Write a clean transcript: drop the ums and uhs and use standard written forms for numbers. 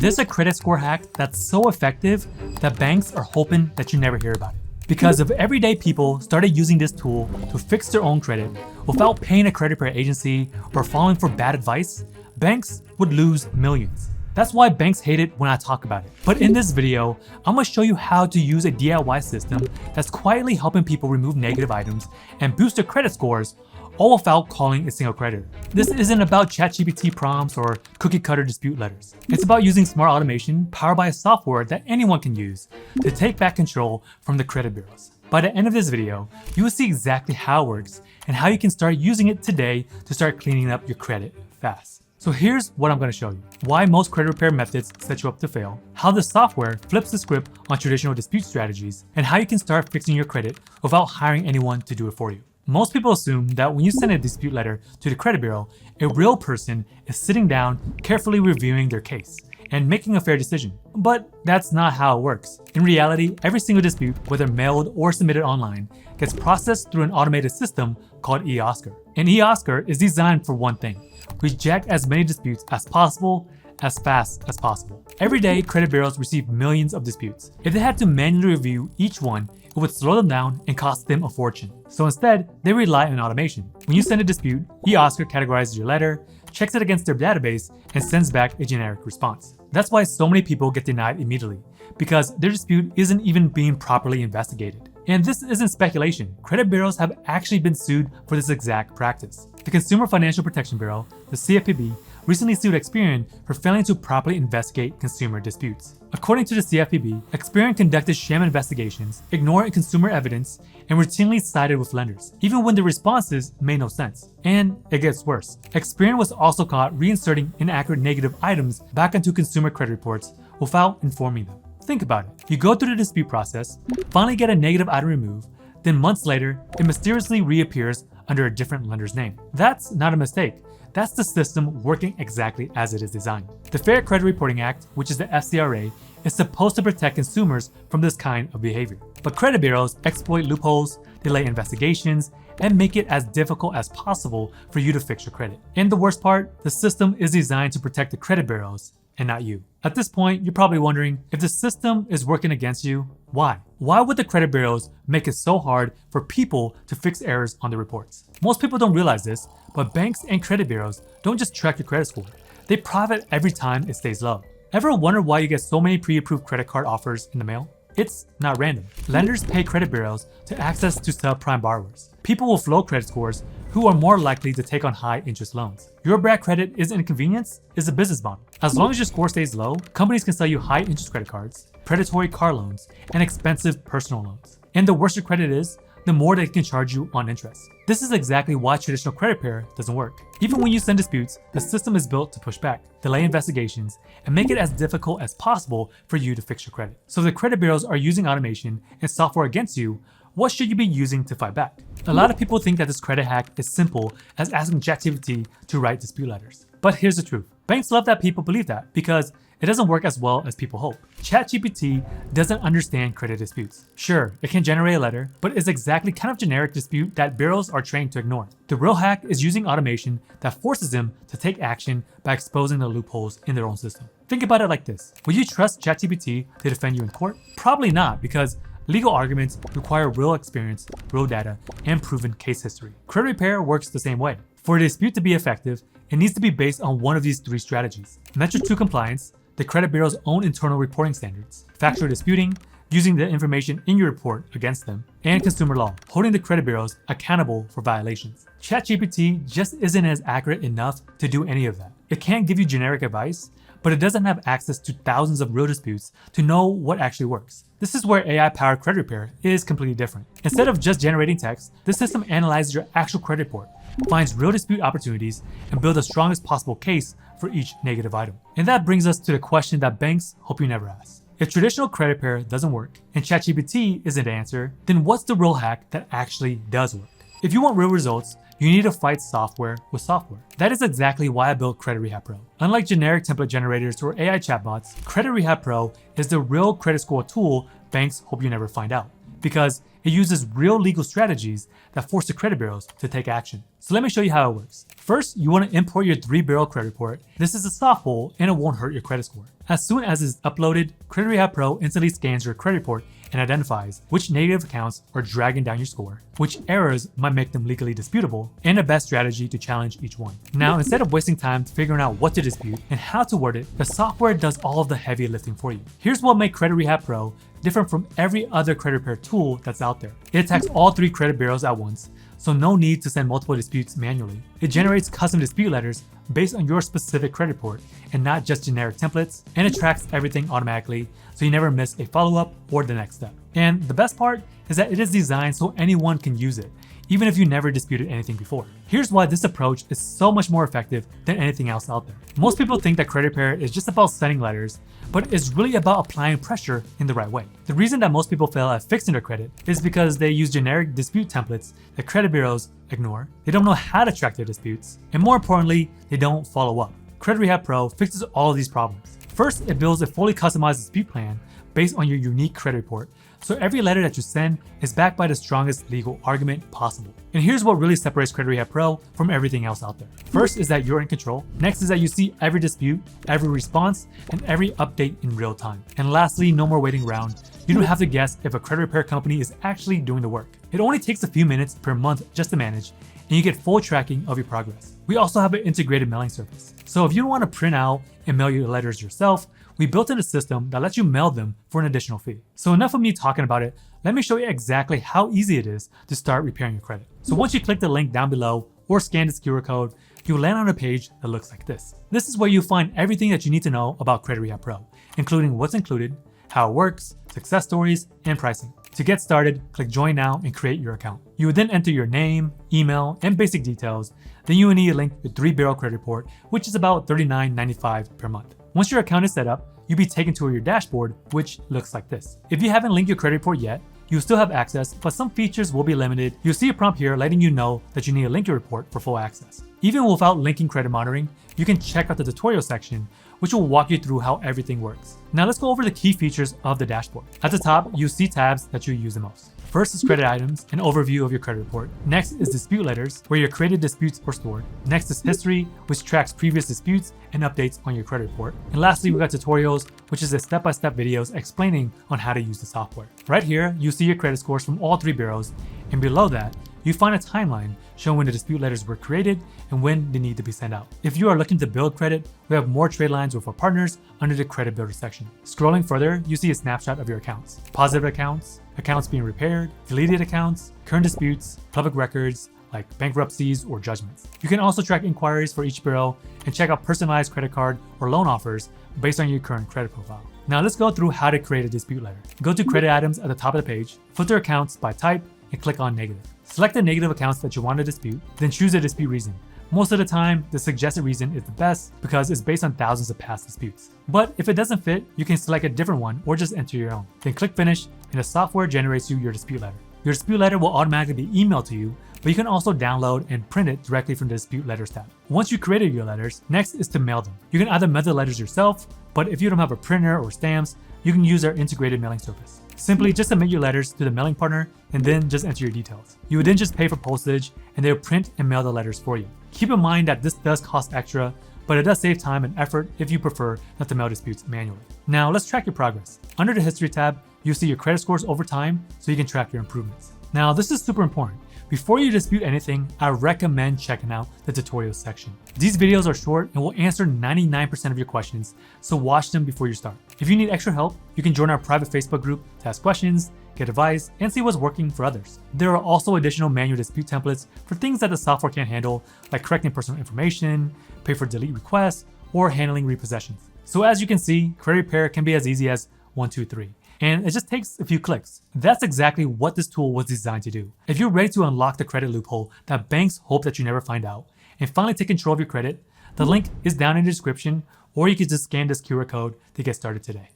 There's a credit score hack that's so effective that banks are hoping that you never hear about it. Because if everyday people started using this tool to fix their own credit without paying a credit repair agency or falling for bad advice, banks would lose millions. That's why banks hate it when I talk about it. But in this video, I'm gonna show you how to use a DIY system that's quietly helping people remove negative items and boost their credit scores, all without calling a single creditor. This isn't about ChatGPT prompts or cookie cutter dispute letters. It's about using smart automation powered by a software that anyone can use to take back control from the credit bureaus. By the end of this video, you will see exactly how it works and how you can start using it today to start cleaning up your credit fast. So here's what I'm going to show you. Why most credit repair methods set you up to fail, how the software flips the script on traditional dispute strategies, and how you can start fixing your credit without hiring anyone to do it for you. Most people assume that when you send a dispute letter to the credit bureau, a real person is sitting down, carefully reviewing their case and making a fair decision. But that's not how it works. In reality, every single dispute, whether mailed or submitted online, gets processed through an automated system called eOscar. And eOscar is designed for one thing: reject as many disputes as possible, as fast as possible. Every day, credit bureaus receive millions of disputes. If they had to manually review each one, it would slow them down and cost them a fortune. So instead, they rely on automation. When you send a dispute, eOscar categorizes your letter, checks it against their database, and sends back a generic response. That's why so many people get denied immediately, because their dispute isn't even being properly investigated. And this isn't speculation. Credit bureaus have actually been sued for this exact practice. The Consumer Financial Protection Bureau, the CFPB, recently sued Experian for failing to properly investigate consumer disputes. According to the CFPB, Experian conducted sham investigations, ignored consumer evidence, and routinely sided with lenders, even when the responses made no sense. And it gets worse. Experian was also caught reinserting inaccurate negative items back into consumer credit reports without informing them. Think about it. You go through the dispute process, finally get a negative item removed, then months later, it mysteriously reappears under a different lender's name. That's not a mistake. That's the system working exactly as it is designed. The Fair Credit Reporting Act, which is the FCRA, is supposed to protect consumers from this kind of behavior. But credit bureaus exploit loopholes, delay investigations, and make it as difficult as possible for you to fix your credit. And the worst part, the system is designed to protect the credit bureaus and not you. At this point, you're probably wondering, if the system is working against you, why? Why would the credit bureaus make it so hard for people to fix errors on the reports? Most people don't realize this, but banks and credit bureaus don't just track your credit score. They profit every time it stays low. Ever wonder why you get so many pre-approved credit card offers in the mail? It's not random. Lenders pay credit bureaus to access to subprime borrowers, people with low credit scores who are more likely to take on high interest loans. Your bad credit isn't a convenience, it's a business model. As long as your score stays low, companies can sell you high interest credit cards, predatory car loans, and expensive personal loans. And the worse your credit is, the more they can charge you on interest. This is exactly why traditional credit repair doesn't work. Even when you send disputes, the system is built to push back, delay investigations, and make it as difficult as possible for you to fix your credit. So if the credit bureaus are using automation and software against you, what should you be using to fight back? A lot of people think that this credit hack is simple as asking ChatGPT to write dispute letters. But here's the truth. Banks love that people believe that because it doesn't work as well as people hope. ChatGPT doesn't understand credit disputes. Sure, it can generate a letter, but it's exactly kind of generic dispute that bureaus are trained to ignore. The real hack is using automation that forces them to take action by exposing the loopholes in their own system. Think about it like this. Will you trust ChatGPT to defend you in court? Probably not, because legal arguments require real experience, real data, and proven case history. Credit repair works the same way. For a dispute to be effective, it needs to be based on one of these three strategies: Metric 2 compliance, the credit bureau's own internal reporting standards, factual disputing, using the information in your report against them, and consumer law, holding the credit bureaus accountable for violations. ChatGPT just isn't as accurate enough to do any of that. It can't give you generic advice, but it doesn't have access to thousands of real disputes to know what actually works. This is where AI-powered credit repair is completely different. Instead of just generating text, the system analyzes your actual credit report, finds real dispute opportunities, and builds the strongest possible case for each negative item. And that brings us to the question that banks hope you never ask. If traditional credit repair doesn't work and ChatGPT isn't the answer, then what's the real hack that actually does work? If you want real results, you need to fight software with software. That is exactly why I built Credit Rehab Pro. Unlike generic template generators or AI chatbots, Credit Rehab Pro is the real credit score tool banks hope you never find out. because it uses real legal strategies that force the credit bureaus to take action. So let me show you how it works. First, you want to import your 3-bureau credit report. This is a soft pull and it won't hurt your credit score. As soon as it's uploaded, Credit Rehab Pro instantly scans your credit report and identifies which negative accounts are dragging down your score, which errors might make them legally disputable, and the best strategy to challenge each one. Now, instead of wasting time figuring out what to dispute and how to word it, the software does all of the heavy lifting for you. Here's what makes Credit Rehab Pro different from every other credit repair tool that's out there. It attacks all 3 credit bureaus at once, so no need to send multiple disputes manually. It generates custom dispute letters based on your specific credit report and not just generic templates, and it tracks everything automatically so you never miss a follow-up or the next step. And the best part is that it is designed so anyone can use it, even if you never disputed anything before. Here's why this approach is so much more effective than anything else out there. Most people think that credit repair is just about sending letters, but it's really about applying pressure in the right way. The reason that most people fail at fixing their credit is because they use generic dispute templates that credit bureaus ignore, they don't know how to track their disputes, and more importantly, they don't follow up. Credit Rehab Pro fixes all of these problems. First, it builds a fully customized dispute plan based on your unique credit report, so every letter that you send is backed by the strongest legal argument possible. And here's what really separates Credit Rehab Pro from everything else out there. First is that you're in control. Next is that you see every dispute, every response, and every update in real time. And lastly, no more waiting around. You don't have to guess if a credit repair company is actually doing the work. It only takes a few minutes per month just to manage, and you get full tracking of your progress. We also have an integrated mailing service. So if you don't want to print out and mail your letters yourself, we built in a system that lets you mail them for an additional fee. So enough of me talking about it, let me show you exactly how easy it is to start repairing your credit. So once you click the link down below or scan this QR code, you'll land on a page that looks like this. This is where you'll find everything that you need to know about Credit Rehab Pro, including what's included, how it works, success stories, and pricing. To get started, click join now and create your account. You would then enter your name, email, and basic details. Then you will need to link your 3-bureau credit report, which is about $39.95 per month. Once your account is set up, you'll be taken to your dashboard, which looks like this. If you haven't linked your credit report yet, you still have access, but some features will be limited. You'll see a prompt here letting you know that you need to link your report for full access. Even without linking credit monitoring, you can check out the tutorial section, which will walk you through how everything works. Now let's go over the key features of the dashboard. At the top, you'll see tabs that you use the most. First is credit items, an overview of your credit report. Next is dispute letters, where your created disputes are stored. Next is history, which tracks previous disputes and updates on your credit report. And lastly, we got tutorials, which is a step-by-step videos explaining on how to use the software. Right here, you see your credit scores from all 3 bureaus, and below that, you find a timeline showing when the dispute letters were created and when they need to be sent out. If you are looking to build credit, we have more trade lines with our partners under the credit builder section. Scrolling further, you see a snapshot of your accounts. Positive accounts, accounts being repaired, deleted accounts, current disputes, public records like bankruptcies or judgments. You can also track inquiries for each bureau and check out personalized credit card or loan offers based on your current credit profile. Now let's go through how to create a dispute letter. Go to credit items at the top of the page, filter accounts by type, and click on negative. Select the negative accounts that you want to dispute, then choose a dispute reason. Most of the time, the suggested reason is the best because it's based on thousands of past disputes. But if it doesn't fit, you can select a different one or just enter your own. Then click finish and the software generates you your dispute letter. Your dispute letter will automatically be emailed to you, but you can also download and print it directly from the dispute letters tab. Once you created your letters, next is to mail them. You can either mail the letters yourself, but if you don't have a printer or stamps, you can use our integrated mailing service. Simply just submit your letters to the mailing partner and then just enter your details. You would then just pay for postage and they'll print and mail the letters for you. Keep in mind that this does cost extra, but it does save time and effort if you prefer not to mail disputes manually. Now let's track your progress. Under the history tab, you'll see your credit scores over time so you can track your improvements. Now this is super important. Before you dispute anything, I recommend checking out the tutorials section. These videos are short and will answer 99% of your questions, so watch them before you start. If you need extra help, you can join our private Facebook group to ask questions, get advice, and see what's working for others. There are also additional manual dispute templates for things that the software can't handle, like correcting personal information, pay for delete requests, or handling repossessions. So as you can see, credit repair can be as easy as 1, 2, 3. And it just takes a few clicks. That's exactly what this tool was designed to do. If you're ready to unlock the credit loophole that banks hope that you never find out, and finally take control of your credit, the link is down in the description, or you can just scan this QR code to get started today.